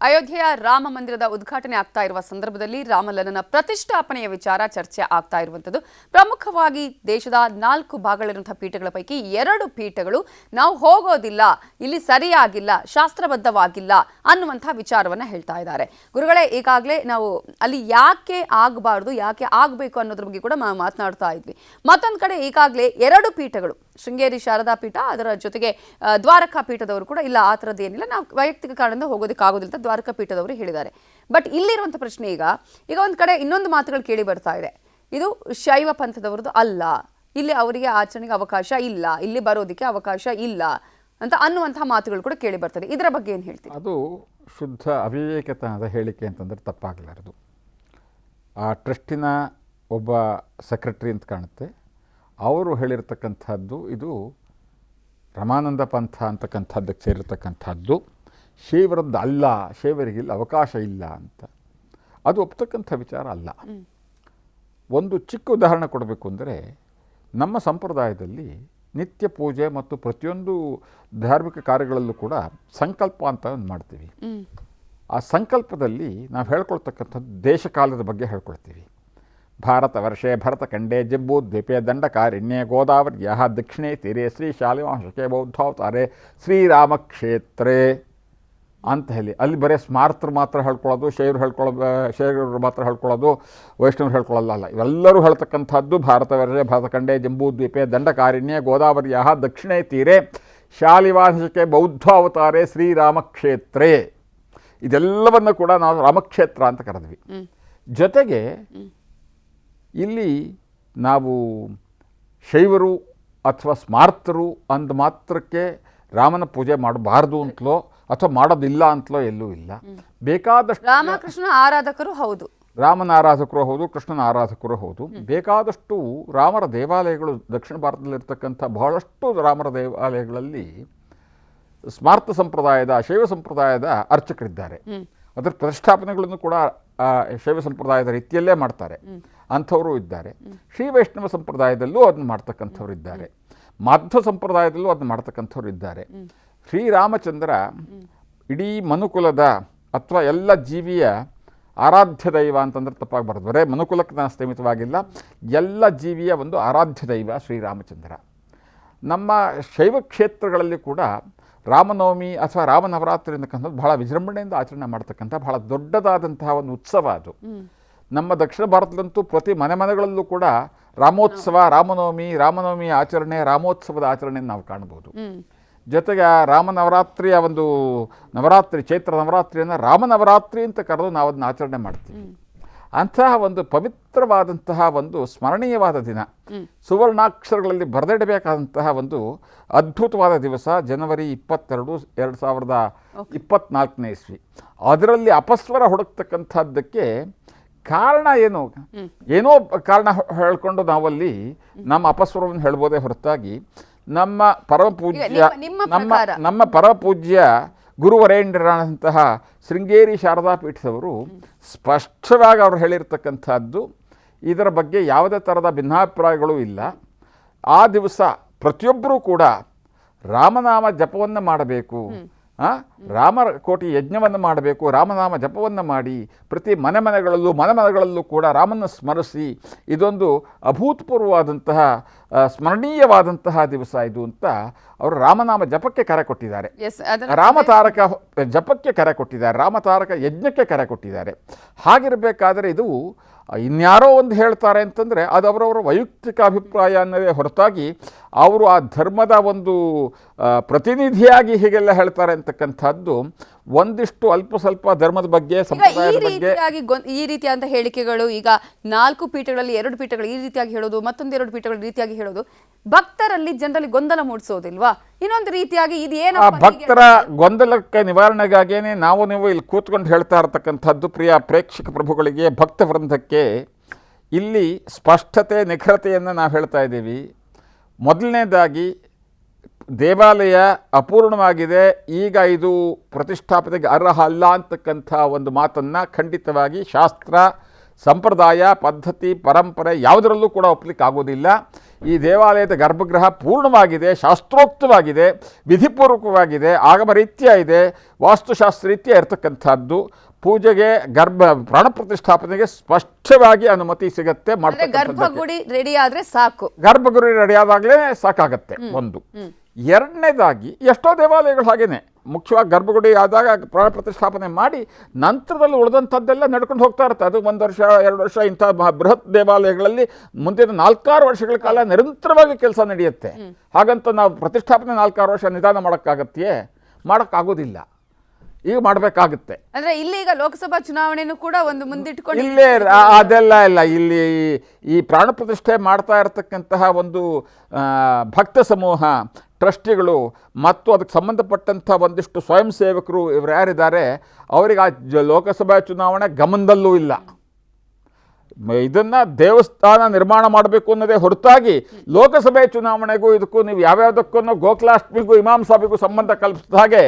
ಅಯೋಧ್ಯೆಯ ರಾಮ ಮಂದಿರದ ಉದ್ಘಾಟನೆ ಆಗ್ತಾ ಇರುವ ಸಂದರ್ಭದಲ್ಲಿ ರಾಮಲಲ್ಲನ ಪ್ರತಿಷ್ಠಾಪನೆಯ ವಿಚಾರ ಚರ್ಚೆ ಆಗ್ತಾ ಇರುವಂತದ್ದು. ಪ್ರಮುಖವಾಗಿ ದೇಶದ 4 ಭಾಗಗಳಿರುವಂತಹ ಪೀಠಗಳ ಪೈಕಿ 2 ಪೀಠಗಳು ನಾವು ಹೋಗೋದಿಲ್ಲ, ಇಲ್ಲಿ ಸರಿಯಾಗಿಲ್ಲ, ಶಾಸ್ತ್ರಬದ್ಧವಾಗಿಲ್ಲ ಅನ್ನುವಂತಹ ವಿಚಾರವನ್ನ ಹೇಳ್ತಾ ಇದ್ದಾರೆ. ಗುರುಗಳೇ, ಈಗಾಗಲೇ ನಾವು ಅಲ್ಲಿ ಯಾಕೆ ಆಗಬಾರದು, ಯಾಕೆ ಆಗಬೇಕು ಅನ್ನೋದ್ರ ಬಗ್ಗೆ ಕೂಡ ಮಾತನಾಡ್ತಾ ಇದ್ವಿ. ಮತ್ತೊಂದು ಕಡೆ ಈಗಾಗಲೇ 2 ಪೀಠಗಳು, ಶೃಂಗೇರಿ ಶಾರದಾ ಪೀಠ, ಅದರ ಜೊತೆಗೆ ದ್ವಾರಕಾ ಪೀಠದವರು ಕೂಡ ಇಲ್ಲ, ಆ ಥರದ್ದು ಏನಿಲ್ಲ, ನಾವು ವೈಯಕ್ತಿಕ ಕಾರಣದಿಂದ ಹೋಗೋದಕ್ಕಾಗೋದಿಲ್ಲ ಅಂತ ದ್ವಾರಕಾ ಪೀಠದವರು ಹೇಳಿದ್ದಾರೆ. ಬಟ್ ಇಲ್ಲಿರುವಂಥ ಪ್ರಶ್ನೆ ಈಗ ಒಂದು ಕಡೆ ಇನ್ನೊಂದು ಮಾತುಗಳು ಕೇಳಿ ಬರ್ತಾ ಇದೆ, ಇದು ಶೈವ ಪಂಥದವರದ್ದು ಅಲ್ಲ, ಇಲ್ಲಿ ಅವರಿಗೆ ಆಚರಣೆಗೆ ಅವಕಾಶ ಇಲ್ಲ, ಇಲ್ಲಿ ಬರೋದಕ್ಕೆ ಅವಕಾಶ ಇಲ್ಲ ಅಂತ ಅನ್ನುವಂತಹ ಮಾತುಗಳು ಕೂಡ ಕೇಳಿ ಬರ್ತದೆ. ಇದರ ಬಗ್ಗೆ ಏನು ಹೇಳ್ತೀವಿ? ಅದು ಶುದ್ಧ ಅವಿವೇಕತನದ ಹೇಳಿಕೆ ಅಂತಂದರೆ ತಪ್ಪಾಗಲಾರದು. ಆ ಟ್ರಸ್ಟಿನ ಒಬ್ಬ ಸೆಕ್ರೆಟರಿ ಅಂತ ಕಾಣುತ್ತೆ, ಅವರು ಹೇಳಿರ್ತಕ್ಕಂಥದ್ದು ಇದು ರಮಾನಂದ ಪಂಥ ಅಂತಕ್ಕಂಥದ್ದಕ್ಕೆ ಸೇರಿರ್ತಕ್ಕಂಥದ್ದು, ಶೈವರದ್ದು ಅಲ್ಲ, ಶೈವರಿಗಿಲ್ಲ ಅವಕಾಶ ಇಲ್ಲ ಅಂತ. ಅದು ಒಪ್ತಕ್ಕಂಥ ವಿಚಾರ ಅಲ್ಲ. ಒಂದು ಚಿಕ್ಕ ಉದಾಹರಣೆ ಕೊಡಬೇಕು ಅಂದರೆ, ನಮ್ಮ ಸಂಪ್ರದಾಯದಲ್ಲಿ ನಿತ್ಯ ಪೂಜೆ ಮತ್ತು ಪ್ರತಿಯೊಂದು ಧಾರ್ಮಿಕ ಕಾರ್ಯಗಳಲ್ಲೂ ಕೂಡ ಸಂಕಲ್ಪ ಅಂತ ಒಂದು ಮಾಡ್ತೀವಿ. ಆ ಸಂಕಲ್ಪದಲ್ಲಿ ನಾವು ಹೇಳ್ಕೊಳ್ತಕ್ಕಂಥದ್ದು ದೇಶಕಾಲದ ಬಗ್ಗೆ ಹೇಳ್ಕೊಳ್ತೀವಿ. ಭಾರತ ವರ್ಷೆ ಭರತಖಂಡೇ ಜಂಬೂ ದ್ವೀಪೆ ದಂಡಕಾರಣ್ಯೇ ಗೋದಾವರ್ಯಾಃ ದಕ್ಷಿಣೇ ತೀರೆ ಶ್ರೀ ಶಾಲಿವಾಂಶಕೆ ಬೌದ್ಧಾವತಾರೆ ಶ್ರೀರಾಮಕ್ಷೇತ್ರೇ ಅಂತ ಹೇಳಿ ಅಲ್ಲಿ ಬರೀ ಸ್ಮಾರ್ತರು ಮಾತ್ರ ಹೇಳ್ಕೊಳ್ಳೋದು, ಶೈವರು ಮಾತ್ರ ಹೇಳ್ಕೊಳ್ಳೋದು, ವೈಷ್ಣವರು ಹೇಳ್ಕೊಳ್ಳಲ್ಲ. ಇವೆಲ್ಲರೂ ಹೇಳ್ತಕ್ಕಂಥದ್ದು ಭಾರತ ವರ್ಷೆ ಭರತಖಂಡೇ ಜಂಬೂ ದ್ವೀಪೆ ದಂಡಕಾರಣ್ಯೇ ಗೋದಾವರ್ಯಾಃ ದಕ್ಷಿಣೇ ತೀರೆ ಶಾಲಿವಾಂಶಕೆ ಬೌದ್ಧಾವತಾರೆ ಶ್ರೀರಾಮಕ್ಷೇತ್ರೇ. ಇದೆಲ್ಲವನ್ನು ಕೂಡ ನಾವು ರಾಮಕ್ಷೇತ್ರ ಅಂತ ಕರೆದ್ವಿ. ಜೊತೆಗೆ ಇಲ್ಲಿ ನಾವು ಶೈವರು ಅಥವಾ ಸ್ಮಾರ್ತರು ಅಂದ ಮಾತ್ರಕ್ಕೆ ರಾಮನ ಪೂಜೆ ಮಾಡಬಾರ್ದು ಅಂತಲೋ ಅಥವಾ ಮಾಡೋದಿಲ್ಲ ಅಂತಲೋ ಎಲ್ಲೂ ಇಲ್ಲ. ಬೇಕಾದಷ್ಟು ರಾಮಕೃಷ್ಣ ಆರಾಧಕರು ಹೌದು, ರಾಮನ ಆರಾಧಕರು ಹೌದು, ಕೃಷ್ಣನ ಆರಾಧಕರು ಹೌದು. ಬೇಕಾದಷ್ಟು ರಾಮರ ದೇವಾಲಯಗಳು ದಕ್ಷಿಣ ಭಾರತದಲ್ಲಿರ್ತಕ್ಕಂಥ ಬಹಳಷ್ಟು ರಾಮರ ದೇವಾಲಯಗಳಲ್ಲಿ ಸ್ಮಾರ್ತ ಸಂಪ್ರದಾಯದ, ಶೈವ ಸಂಪ್ರದಾಯದ ಅರ್ಚಕರಿದ್ದಾರೆ. ಅದರ ಪ್ರತಿಷ್ಠಾಪನೆಗಳನ್ನು ಕೂಡ ಶೈವ ಸಂಪ್ರದಾಯದ ರೀತಿಯಲ್ಲೇ ಮಾಡ್ತಾರೆ, ಅಂಥವರು ಇದ್ದಾರೆ. ಶ್ರೀ ವೈಷ್ಣವ ಸಂಪ್ರದಾಯದಲ್ಲೂ ಅದನ್ನು ಮಾಡ್ತಕ್ಕಂಥವ್ರು ಇದ್ದಾರೆ, ಮಾಧ್ವ ಸಂಪ್ರದಾಯದಲ್ಲೂ ಅದನ್ನು ಮಾಡ್ತಕ್ಕಂಥವ್ರು ಇದ್ದಾರೆ. ಶ್ರೀರಾಮಚಂದ್ರ ಇಡೀ ಮನುಕುಲದ ಅಥವಾ ಎಲ್ಲ ಜೀವಿಯ ಆರಾಧ್ಯ ದೈವ ಅಂತಂದ್ರೆ ತಪ್ಪಾಗಬಾರ್ದು. ಬರೇ ಮನುಕುಲಕ್ಕೆ ನಾನು ಸ್ಥಿಮಿತವಾಗಿಲ್ಲ, ಎಲ್ಲ ಜೀವಿಯ ಒಂದು ಆರಾಧ್ಯ ದೈವ ಶ್ರೀರಾಮಚಂದ್ರ. ನಮ್ಮ ಶೈವ ಕ್ಷೇತ್ರಗಳಲ್ಲಿ ಕೂಡ ರಾಮನವಮಿ ಅಥವಾ ರಾಮನವರಾತ್ರಿ ಅಂತಕ್ಕಂಥದ್ದು ಬಹಳ ವಿಜೃಂಭಣೆಯಿಂದ ಆಚರಣೆ ಮಾಡ್ತಕ್ಕಂಥ ಬಹಳ ದೊಡ್ಡದಾದಂತಹ ಒಂದು ಉತ್ಸವ ಅದು. ನಮ್ಮ ದಕ್ಷಿಣ ಭಾರತದಂತೂ ಪ್ರತಿ ಮನೆಗಳಲ್ಲೂ ಕೂಡ ರಾಮೋತ್ಸವ, ರಾಮನವಮಿ ಆಚರಣೆ, ರಾಮೋತ್ಸವದ ಆಚರಣೆಯನ್ನು ನಾವು ಕಾಣ್ಬೋದು. ಜೊತೆಗೆ ರಾಮನವರಾತ್ರಿಯ ಒಂದು ನವರಾತ್ರಿ, ಚೈತ್ರ ನವರಾತ್ರಿಯನ್ನು ರಾಮನವರಾತ್ರಿ ಅಂತ ಕರೆದು ನಾವು ಅದನ್ನ ಆಚರಣೆ ಮಾಡ್ತೀವಿ. ಅಂತಹ ಒಂದು ಪವಿತ್ರವಾದಂತಹ ಒಂದು ಸ್ಮರಣೀಯವಾದ ದಿನ, ಸುವರ್ಣಾಕ್ಷರಗಳಲ್ಲಿ ಬರೆದಿಡಬೇಕಾದಂತಹ ಒಂದು ಅದ್ಭುತವಾದ ದಿವಸ ಜನವರಿ 22, 2024ನೇ ಇಸ್ವಿ. ಅದರಲ್ಲಿ ಅಪಸ್ವರ ಹುಡುಕ್ತಕ್ಕಂಥದ್ದಕ್ಕೆ ಕಾರಣ ಏನೋ ಕಾರಣ ಹೇಳ್ಕೊಂಡು ನಾವಲ್ಲಿ ನಮ್ಮ ಅಪಸ್ವರವನ್ನು ಹೇಳ್ಬೋದೇ ಹೊರತಾಗಿ ನಮ್ಮ ಪರಮ ಪೂಜ್ಯ ಗುರುವರೇಂದ್ರರಂತಹ ಶೃಂಗೇರಿ ಶಾರದಾ ಪೀಠದವರು ಸ್ಪಷ್ಟವಾಗಿ ಅವರು ಹೇಳಿರ್ತಕ್ಕಂಥದ್ದು, ಇದರ ಬಗ್ಗೆ ಯಾವುದೇ ಥರದ ಭಿನ್ನಾಭಿಪ್ರಾಯಗಳೂ ಇಲ್ಲ. ಆ ದಿವಸ ಪ್ರತಿಯೊಬ್ಬರೂ ಕೂಡ ರಾಮನಾಮ ಜಪವನ್ನು ಮಾಡಬೇಕು, ರಾಮರ ಕೋಟಿ ಯಜ್ಞವನ್ನು ಮಾಡಬೇಕು, ರಾಮನಾಮ ಜಪವನ್ನು ಮಾಡಿ ಪ್ರತಿ ಮನೆಗಳಲ್ಲೂ ಕೂಡ ರಾಮನ ಸ್ಮರಿಸಿ, ಇದೊಂದು ಅಭೂತಪೂರ್ವವಾದಂತಹ ಸ್ಮರಣೀಯವಾದಂತಹ ದಿವಸ ಇದು ಅಂತ ಅವರು ರಾಮನಾಮ ಜಪಕ್ಕೆ ಕರೆ ಕೊಟ್ಟಿದ್ದಾರೆ, ರಾಮತಾರಕ ಜಪಕ್ಕೆ ಕರೆ ಕೊಟ್ಟಿದ್ದಾರೆ, ರಾಮತಾರಕ ಯಜ್ಞಕ್ಕೆ ಕರೆ ಕೊಟ್ಟಿದ್ದಾರೆ. ಹಾಗಿರಬೇಕಾದರೆ ಇದು ಇನ್ಯಾರೋ ಒಂದು ಹೇಳ್ತಾರೆ ಅಂತಂದರೆ ಅದು ಅವರವರ ವೈಯಕ್ತಿಕ ಅಭಿಪ್ರಾಯ ಅನ್ನೋದೇ ಹೊರತಾಗಿ ಅವರು ಆ ಧರ್ಮದ ಒಂದು ಪ್ರತಿನಿಧಿಯಾಗಿ ಹೀಗೆಲ್ಲ ಹೇಳ್ತಾರೆ ಅಂತಕ್ಕಂಥದ್ದು ಒಂದಿಷ್ಟು ಅಲ್ಪ ಸ್ವಲ್ಪ ಧರ್ಮದ ಬಗ್ಗೆ, ಸಂಪ್ರದಾಯದ ಬಗ್ಗೆ ಈ ರೀತಿಯಾದಂಥ ಹೇಳಿಕೆಗಳು ಈಗ 4 ಪೀಠಗಳಲ್ಲಿ 2 ಪೀಠಗಳು ಈ ರೀತಿಯಾಗಿ ಹೇಳೋದು, ಮತ್ತೊಂದು 2 ಪೀಠಗಳು ರೀತಿಯಾಗಿ ಹೇಳೋದು ಭಕ್ತರಲ್ಲಿ ಜನರಲ್ಲಿ ಗೊಂದಲ ಮೂಡಿಸೋದಿಲ್ವಾ? ಇನ್ನೊಂದು ರೀತಿಯಾಗಿ ಇದೇನು ಭಕ್ತರ ಗೊಂದಲಕ್ಕೆ ನಿವಾರಣೆಗಾಗಿಯೇ ನೀವು ಇಲ್ಲಿ ಕೂತ್ಕೊಂಡು ಹೇಳ್ತಾ ಇರತಕ್ಕಂಥದ್ದು ಪ್ರಿಯ ಪ್ರೇಕ್ಷಕ ಪ್ರಭುಗಳಿಗೆ, ಭಕ್ತ ವೃಂದಕ್ಕೆ ಇಲ್ಲಿ ಸ್ಪಷ್ಟತೆ, ನಿಖರತೆಯನ್ನು ನಾವು ಹೇಳ್ತಾ ಇದ್ದೀವಿ. ಮೊದಲನೇದಾಗಿ ದೇವಾಲಯ ಅಪೂರ್ಣವಾಗಿದೆ, ಈಗ ಇದು ಪ್ರತಿಷ್ಠಾಪನೆಗೆ ಅರ್ಹ ಅಲ್ಲ ಅಂತಕ್ಕಂಥ ಒಂದು ಮಾತನ್ನು ಖಂಡಿತವಾಗಿ ಶಾಸ್ತ್ರ, ಸಂಪ್ರದಾಯ, ಪದ್ಧತಿ, ಪರಂಪರೆ ಯಾವುದರಲ್ಲೂ ಕೂಡ ಒಪ್ಪಲಿಕ್ಕೆ ಆಗೋದಿಲ್ಲ. ಈ ದೇವಾಲಯದ ಗರ್ಭಗೃಹ ಪೂರ್ಣವಾಗಿದೆ, ಶಾಸ್ತ್ರೋಕ್ತವಾಗಿದೆ, ವಿಧಿಪೂರ್ವಕವಾಗಿದೆ, ಆಗಮ ರೀತ್ಯ ಇದೆ, ವಾಸ್ತುಶಾಸ್ತ್ರ ರೀತ್ಯ ಇರತಕ್ಕಂಥದ್ದು. ಪೂಜೆಗೆ ಪ್ರಾಣ ಪ್ರತಿಷ್ಠಾಪನೆಗೆ ಸ್ಪಷ್ಟವಾಗಿ ಅನುಮತಿ ಸಿಗತ್ತೆ. ಗರ್ಭಗುಡಿ ರೆಡಿ ಆದ್ರೆ ಸಾಕು, ಗರ್ಭಗುಡಿ ರೆಡಿ ಆದಾಗಲೇ ಸಾಕಾಗತ್ತೆ. ಒಂದು. ಎರಡನೇದಾಗಿ ಎಷ್ಟೋ ದೇವಾಲಯಗಳು ಹಾಗೇನೆ, ಮುಖ್ಯವಾಗಿ ಗರ್ಭಗುಡಿ ಆದಾಗ ಪ್ರಾಣ ಪ್ರತಿಷ್ಠಾಪನೆ ಮಾಡಿ ನಂತರದಲ್ಲಿ ಉಳಿದಂಥದ್ದೆಲ್ಲ ನಡ್ಕೊಂಡು ಹೋಗ್ತಾ ಇರುತ್ತೆ. ಅದು 1 ವರ್ಷ 2 ವರ್ಷ ಇಂಥ ಬೃಹತ್ ದೇವಾಲಯಗಳಲ್ಲಿ ಮುಂದಿನ 4-6 ವರ್ಷಗಳ ಕಾಲ ನಿರಂತರವಾಗಿ ಕೆಲಸ ನಡೆಯುತ್ತೆ. ಹಾಗಂತ ನಾವು ಪ್ರತಿಷ್ಠಾಪನೆ 4-6 ವರ್ಷ ನಿಧಾನ ಮಾಡೋಕ್ಕಾಗತ್ತೆಯೇ? ಮಾಡೋಕ್ಕಾಗೋದಿಲ್ಲ. ಈಗ ಮಾಡಬೇಕಾಗುತ್ತೆ. ಅಂದ್ರೆ ಇಲ್ಲಿ ಈಗ ಲೋಕಸಭಾ ಚುನಾವಣೆನೂ ಕೂಡ ಒಂದು ಮುಂದಿಟ್ಕೊಂಡು ಇಲ್ಲೇ ಅದೆಲ್ಲ ಇಲ್ಲ. ಇಲ್ಲಿ ಈ ಪ್ರಾಣ ಪ್ರತಿಷ್ಠೆ ಮಾಡ್ತಾ ಇರತಕ್ಕಂತಹ ಒಂದು ಭಕ್ತ ಸಮೂಹ, ಟ್ರಸ್ಟಿಗಳು ಮತ್ತು ಅದಕ್ಕೆ ಸಂಬಂಧಪಟ್ಟಂಥ ಒಂದಿಷ್ಟು ಸ್ವಯಂ ಸೇವಕರು ಇವರು ಯಾರಿದ್ದಾರೆ ಅವರಿಗೆ ಆ ಲೋಕಸಭಾ ಚುನಾವಣೆ ಗಮನದಲ್ಲೂ ಇಲ್ಲ. ಇದನ್ನು ದೇವಸ್ಥಾನ ನಿರ್ಮಾಣ ಮಾಡಬೇಕು ಅನ್ನೋದೇ ಹೊರತಾಗಿ ಲೋಕಸಭೆ ಚುನಾವಣೆಗೂ ಇದಕ್ಕೂ ನೀವು ಯಾವ್ಯಾವುದಕ್ಕೂ ಗೋಕುಲಾಷ್ಟಮಿಗೂ ಇಮಾಮ್ ಸಾಬಿಗೂ ಸಂಬಂಧ ಕಲ್ಪಿಸಿದ ಹಾಗೆ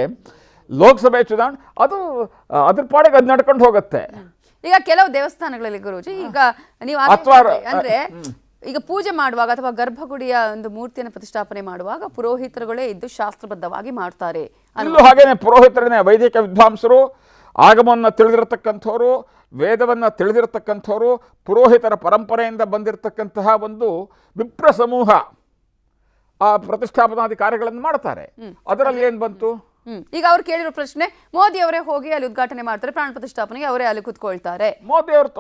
ಲೋಕಸಭೆ ಚುನಾವಣೆ ಅದು ಅದ್ರ ಪಾಡಿಗೆ ಅದು ನಡ್ಕೊಂಡು ಹೋಗುತ್ತೆ. ಈಗ ಕೆಲವು ದೇವಸ್ಥಾನಗಳಲ್ಲಿ ಗುರೂಜಿ ಈಗ ನೀವು ಅಂದ್ರೆ ಈಗ ಪೂಜೆ ಮಾಡುವಾಗ ಅಥವಾ ಗರ್ಭಗುಡಿಯ ಒಂದು ಮೂರ್ತಿಯನ್ನು ಪ್ರತಿಷ್ಠಾಪನೆ ಮಾಡುವಾಗ ಪುರೋಹಿತರುಗಳೇ ಇದ್ದು ಶಾಸ್ತ್ರಬದ್ಧವಾಗಿ ಮಾಡ್ತಾರೆ. ಅಲ್ಲೂ ಹಾಗೇನೆ ಪುರೋಹಿತರನ್ನೇ, ವೈದಿಕ ವಿದ್ವಾಂಸರು, ಆಗಮವನ್ನು ತಿಳಿದಿರತಕ್ಕಂಥವ್ರು, ವೇದವನ್ನು ತಿಳಿದಿರತಕ್ಕಂಥವ್ರು, ಪುರೋಹಿತರ ಪರಂಪರೆಯಿಂದ ಬಂದಿರತಕ್ಕಂತಹ ಒಂದು ವಿಪ್ರ ಸಮೂಹ ಆ ಪ್ರತಿಷ್ಠಾಪನಾದಿ ಕಾರ್ಯಗಳನ್ನು ಮಾಡ್ತಾರೆ. ಅದರಲ್ಲಿ ಏನು ಬಂತು? ಈಗ ಅವ್ರು ಕೇಳಿರೋ ಪ್ರಶ್ನೆ, ಮೋದಿ ಅವರೇ ಹೋಗಿ ಅಲ್ಲಿ ಉದ್ಘಾಟನೆ ಮಾಡ್ತಾರೆ, ಪ್ರಾಣ ಪ್ರತಿಷ್ಠಾಪನೆಗೆ ಅವರೇ ಅಲ್ಲಿ ಕೂತ್ಕೊಳ್ತಾರೆ. ಮೋದಿ ಅವರು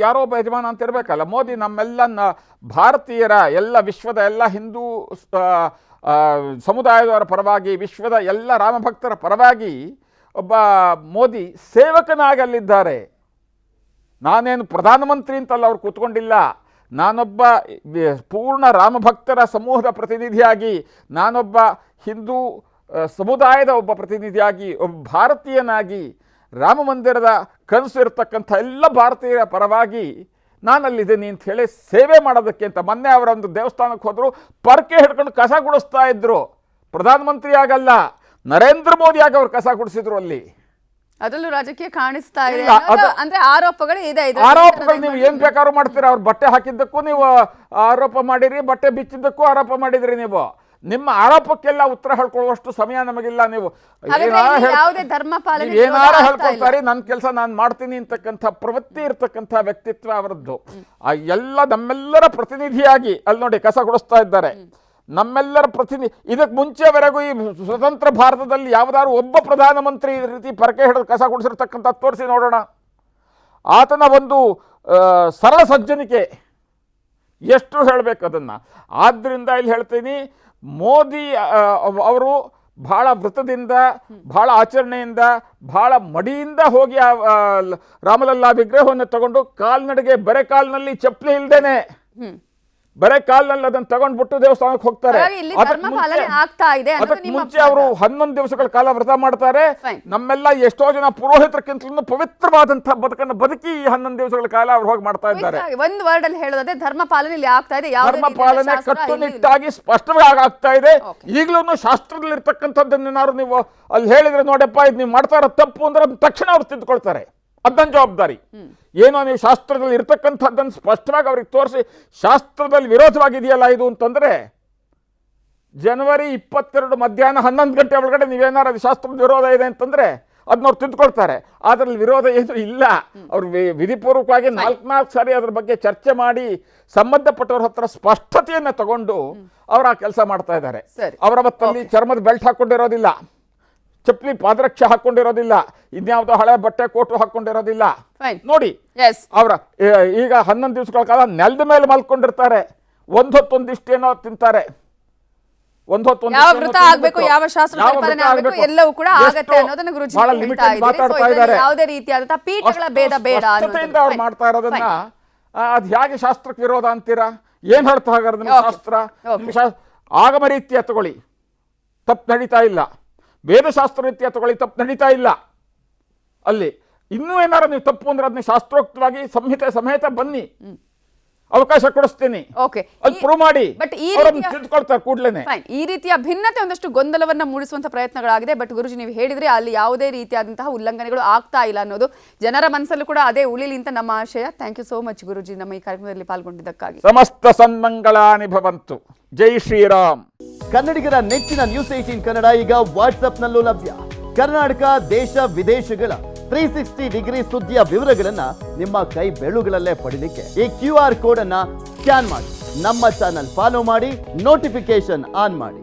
ಯಾರೋ ಒಬ್ಬ ಯಜಮಾನ ಅಂತ ಇರಬೇಕಲ್ಲ. ಮೋದಿ ನಮ್ಮೆಲ್ಲ ಭಾರತೀಯರ, ಎಲ್ಲ ವಿಶ್ವದ ಎಲ್ಲ ಹಿಂದೂ ಸಮುದಾಯದವರ ಪರವಾಗಿ, ವಿಶ್ವದ ಎಲ್ಲ ರಾಮಭಕ್ತರ ಪರವಾಗಿ ಒಬ್ಬ ಮೋದಿ ಸೇವಕನಾಗಿ ಅಲ್ಲಿದ್ದಾರೆ. ನಾನೇನು ಪ್ರಧಾನಮಂತ್ರಿ ಅಂತಲ್ಲ ಅವ್ರು ಕೂತ್ಕೊಂಡಿಲ್ಲ. ನಾನೊಬ್ಬ ಪೂರ್ಣ ರಾಮಭಕ್ತರ ಸಮೂಹದ ಪ್ರತಿನಿಧಿಯಾಗಿ, ನಾನೊಬ್ಬ ಹಿಂದೂ ಸಮುದಾಯದ ಒಬ್ಬ ಪ್ರತಿನಿಧಿಯಾಗಿ, ಒಬ್ಬ ಭಾರತೀಯನಾಗಿ, ರಾಮ ಮಂದಿರದ ಕನಸು ಇರತಕ್ಕಂಥ ಎಲ್ಲ ಭಾರತೀಯರ ಪರವಾಗಿ ನಾನಲ್ಲಿದ್ದೀನಿ ಅಂತ ಹೇಳಿ ಸೇವೆ ಮಾಡೋದಕ್ಕೆ ಅಂತ ಮೊನ್ನೆ ಅವರ ಒಂದು ದೇವಸ್ಥಾನಕ್ಕೆ ಹೋದರು, ಪರ್ಕೆ ಹಿಡ್ಕೊಂಡು ಕಸ ಗುಡಿಸ್ತಾ ಇದ್ರು. ಪ್ರಧಾನಮಂತ್ರಿ ಆಗಲ್ಲ, ನರೇಂದ್ರ ಮೋದಿ ಆಗಿ ಅವ್ರು ಕಸ ಗುಡಿಸಿದ್ರು ಅಲ್ಲಿ. ಅದರಲ್ಲೂ ರಾಜಕೀಯ ಕಾಣಿಸ್ತಾ ಇದೆ ಅಂದ್ರೆ ಆರೋಪಗಳು ಇದೆ. ಆರೋಪಗಳು ನೀವು ಏನ್ ಬೇಕಾದ್ರೂ ಮಾಡ್ತೀರಾ. ಅವ್ರು ಬಟ್ಟೆ ಹಾಕಿದ್ದಕ್ಕೂ ನೀವು ಆರೋಪ ಮಾಡಿರಿ, ಬಟ್ಟೆ ಬಿಚ್ಚಿದ್ದಕ್ಕೂ ಆರೋಪ ಮಾಡಿದ್ರಿ. ನೀವು ನಿಮ್ಮ ಆರೋಪಕ್ಕೆಲ್ಲ ಉತ್ತರ ಹೇಳ್ಕೊಳ್ಳುವಷ್ಟು ಸಮಯ ನಮಗಿಲ್ಲ. ನೀವು ಏನಾರ ಹೇಳ್ಕೊಳ್ತಾರೆ, ನನ್ನ ಕೆಲಸ ನಾನು ಮಾಡ್ತೀನಿ ಅಂತಕ್ಕಂಥ ಪ್ರವೃತ್ತಿ ಇರ್ತಕ್ಕಂಥ ವ್ಯಕ್ತಿತ್ವ ಅವರದ್ದು. ಆ ಎಲ್ಲ ನಮ್ಮೆಲ್ಲರ ಪ್ರತಿನಿಧಿಯಾಗಿ ಅಲ್ಲಿ ನೋಡಿ ಕಸ ಗುಡಿಸ್ತಾ ಇದ್ದಾರೆ. ನಮ್ಮೆಲ್ಲರ ಇದಕ್ಕೆ ಮುಂಚೆವರೆಗೂ ಈ ಸ್ವತಂತ್ರ ಭಾರತದಲ್ಲಿ ಯಾವ್ದಾದ್ರು ಒಬ್ಬ ಪ್ರಧಾನಮಂತ್ರಿ ಈ ರೀತಿ ಪರಕೆ ಹಿಡಿದು ಕಸ ಗುಡಿಸಿರ್ತಕ್ಕಂಥ ತೋರಿಸಿ ನೋಡೋಣ. ಆತನ ಒಂದು ಸರಳ ಸಜ್ಜನಿಕೆ ಎಷ್ಟು ಹೇಳಬೇಕು ಅದನ್ನು. ಆದ್ದರಿಂದ ಇಲ್ಲಿ ಹೇಳ್ತೀನಿ, ಮೋದಿ ಅವರು ಭಾಳ ವೃತ್ತದಿಂದ, ಭಾಳ ಆಚರಣೆಯಿಂದ, ಭಾಳ ಮಡಿಯಿಂದ ಹೋಗಿ ರಾಮಲಲ್ಲಾ ವಿಗ್ರಹವನ್ನು ತಗೊಂಡು ಕಾಲ್ನಡೆಗೆ ಬರೆ ಕಾಲಿನಲ್ಲಿ ಚಪ್ಪಲಿ ಇಲ್ದೇನೆ ಬರೆ ಕಾಲಿನಲ್ಲಿ ಅದನ್ನು ತಗೊಂಡ್ಬಿಟ್ಟು ದೇವಸ್ಥಾನಕ್ಕೆ ಹೋಗ್ತಾರೆ. ಅದಕ್ಕೆ ಮುಂಚೆ ಅವರು 11 ದಿವಸಗಳ ಕಾಲ ವ್ರತ ಮಾಡ್ತಾರೆ. ನಮ್ಮೆಲ್ಲ ಎಷ್ಟೋ ಜನ ಪುರೋಹಿತರಕ್ಕಿಂತಲೂ ಪವಿತ್ರವಾದಂತಹ ಬದುಕನ್ನು ಬದುಕಿ 11 ದಿವಸಗಳ ಕಾಲ ಅವ್ರು ಹೋಗಿ ಮಾಡ್ತಾ ಇದ್ದಾರೆ. ಒಂದು ವರ್ಡ್ ಅಲ್ಲಿ ಹೇಳೋದಾದ್ರೆ ಧರ್ಮ ಪಾಲನೆ ಆಗ್ತಾ ಇದೆ, ಧರ್ಮ ಪಾಲನೆ ಕಟ್ಟುನಿಟ್ಟಾಗಿ ಸ್ಪಷ್ಟವಾಗಿ ಆಗ್ತಾ ಇದೆ. ಈಗಲೂ ಶಾಸ್ತ್ರದಲ್ಲಿ ಇರ್ತಕ್ಕಂಥದ್ದನ್ನೇನಾದ್ರು ನೀವು ಅಲ್ಲಿ ಹೇಳಿದ್ರೆ, ನೋಡಪ್ಪ ಇದು ನೀವು ಮಾಡ್ತಾ ಇರೋ ತಪ್ಪು ಅಂದ್ರೆ ತಕ್ಷಣ ಅವ್ರು ತಿದ್ದುಕೊಳ್ತಾರೆ. ಅದನ್ನ ಜವಾಬ್ದಾರಿ. ಏನೋ ನೀವು ಶಾಸ್ತ್ರದಲ್ಲಿ ಇರ್ತಕ್ಕಂಥದ್ದನ್ನು ಸ್ಪಷ್ಟವಾಗಿ ಅವ್ರಿಗೆ ತೋರಿಸಿ, ಶಾಸ್ತ್ರದಲ್ಲಿ ವಿರೋಧವಾಗಿದೆಯಲ್ಲ ಇದು ಅಂತಂದರೆ, ಜನವರಿ 22 ಮಧ್ಯಾಹ್ನ 11 ಗಂಟೆ ಒಳಗಡೆ ನೀವೇನಾರು ಅದು ಶಾಸ್ತ್ರದ ವಿರೋಧ ಇದೆ ಅಂತಂದರೆ ಅದನ್ನವ್ರು ತಿದ್ದುಕೊಳ್ತಾರೆ. ಅದರಲ್ಲಿ ವಿರೋಧ ಏನು ಇಲ್ಲ. ಅವ್ರು ವಿಧಿಪೂರ್ವಕವಾಗಿ 4 ಸಾರಿ ಅದ್ರ ಬಗ್ಗೆ ಚರ್ಚೆ ಮಾಡಿ ಸಂಬಂಧಪಟ್ಟವ್ರ ಹತ್ರ ಸ್ಪಷ್ಟತೆಯನ್ನು ತಗೊಂಡು ಅವರು ಆ ಕೆಲಸ ಮಾಡ್ತಾ ಇದ್ದಾರೆ. ಅವರ ಹೊತ್ತಲ್ಲಿ ಚರ್ಮದ ಬೆಲ್ಟ್ ಹಾಕ್ಕೊಂಡಿರೋದಿಲ್ಲ, ಚಪ್ಪಲಿ ಪಾದರಕ್ಷೆ ಹಾಕೊಂಡಿರೋದಿಲ್ಲ, ಇನ್ಯಾವುದೋ ಹಳೆ ಬಟ್ಟೆ ಕೋಟು ಹಾಕೊಂಡಿರೋದಿಲ್ಲ. ನೋಡಿ ಅವರ ಈಗ 11 ದಿವಸಗಳ ಕಾಲ ನೆಲದ ಮೇಲೆ ಮಲ್ಕೊಂಡಿರ್ತಾರೆ. ಒಂದೊತ್ತೊಂದಿಷ್ಟೇನೋ ತಿಂತಾರೆ, ಯಾವುದೇ ರೀತಿಯಾದಂತಹ ಪೀಠಗಳ ಭೇದ ಬೇಡ ಅವ್ರು ಮಾಡ್ತಾ ಇರೋದನ್ನ ಅದ್ ಹೇಗೆ ಶಾಸ್ತ್ರಕ್ಕೆ ವಿರೋಧ ಅಂತೀರಾ? ಏನ್ ಹೇಳ್ತಾ ಹಾಗಾದ್ರೆ ಶಾಸ್ತ್ರ? ಆಗಮ ರೀತಿಯ ತಗೊಳ್ಳಿ, ತಪ್ಪು ನಡೀತಾ ಇಲ್ಲ. ವೇದಶಾಸ್ತ್ರ ರೀತಿಯ ತಗೊಳ್ಳಿ, ತಪ್ಪು ನಡೀತಾ ಇಲ್ಲ. ಅಲ್ಲಿ ಇನ್ನೂ ಏನಾರು ನೀವು ತಪ್ಪು ಅಂದ್ರೆ ಅದನ್ನ ಶಾಸ್ತ್ರೋಕ್ತವಾಗಿ ಸಂಹಿತೆ ಸಮೇತ ಬನ್ನಿ, ಅವಕಾಶ ಕೊಡಿಸ್ತೀನಿ, ಓಕೆ ಅದು ಪ್ರೂವ್ ಮಾಡಿ. ಬಟ್ ಈ ಅವ್ರನ್ನ ರೀತಿಯ ತಿದ್ದುಕೊಳ್ತಾರೆ ಕೂಡ್ಲೇನೆ. ಫೈನ್, ಈ ರೀತಿಯ ಭಿನ್ನತೆ ಒಂದಷ್ಟು ಗೊಂದಲವನ್ನ ಮೂಡಿಸುವಂತ ಪ್ರಯತ್ನಗಳಾಗಿದೆ. ಬಟ್ ಗುರುಜಿ, ನೀವು ಹೇಳಿದ್ರೆ ಅಲ್ಲಿ ಯಾವುದೇ ರೀತಿಯಾದಂತಹ ಉಲ್ಲಂಘನೆಗಳು ಆಗ್ತಾ ಇಲ್ಲ ಅನ್ನೋದು ಜನರ ಮನಸ್ಸಲ್ಲೂ ಕೂಡ ಅದೇ ಉಳಿಲಿ ಅಂತ ನಮ್ಮ ಆಶಯ. ಥ್ಯಾಂಕ್ ಯು ಸೋ ಮಚ್ ಗುರುಜಿ, ನಮ್ಮ ಈ ಕಾರ್ಯಕ್ರಮದಲ್ಲಿ ಪಾಲ್ಗೊಂಡಿದ್ದಕ್ಕಾಗಿ. ಸಮಸ್ತ ಸನ್ಮಂಗಳಾನಿ ಭವಂತು. ಜೈ ಶ್ರೀರಾಮ್. ಕನ್ನಡಿಗರ ನೆಚ್ಚಿನ ನ್ಯೂಸ್ 18 ಕನ್ನಡ ಈಗ ವಾಟ್ಸ್ಆಪ್ನಲ್ಲೂ ಲಭ್ಯ. ಕರ್ನಾಟಕ, ದೇಶ ವಿದೇಶಗಳ 360 ಡಿಗ್ರಿ ಸುದ್ದಿಯ ವಿವರಗಳನ್ನ ನಿಮ್ಮ ಕೈ ಬೆರಳುಗಳಲ್ಲೇ ಪಡಿಲಿಕ್ಕೆ ಈ QR ಕೋಡ್ ಅನ್ನ ಸ್ಕ್ಯಾನ್ ಮಾಡಿ, ನಮ್ಮ ಚಾನಲ್ ಫಾಲೋ ಮಾಡಿ, ನೋಟಿಫಿಕೇಶನ್ ಆನ್ ಮಾಡಿ.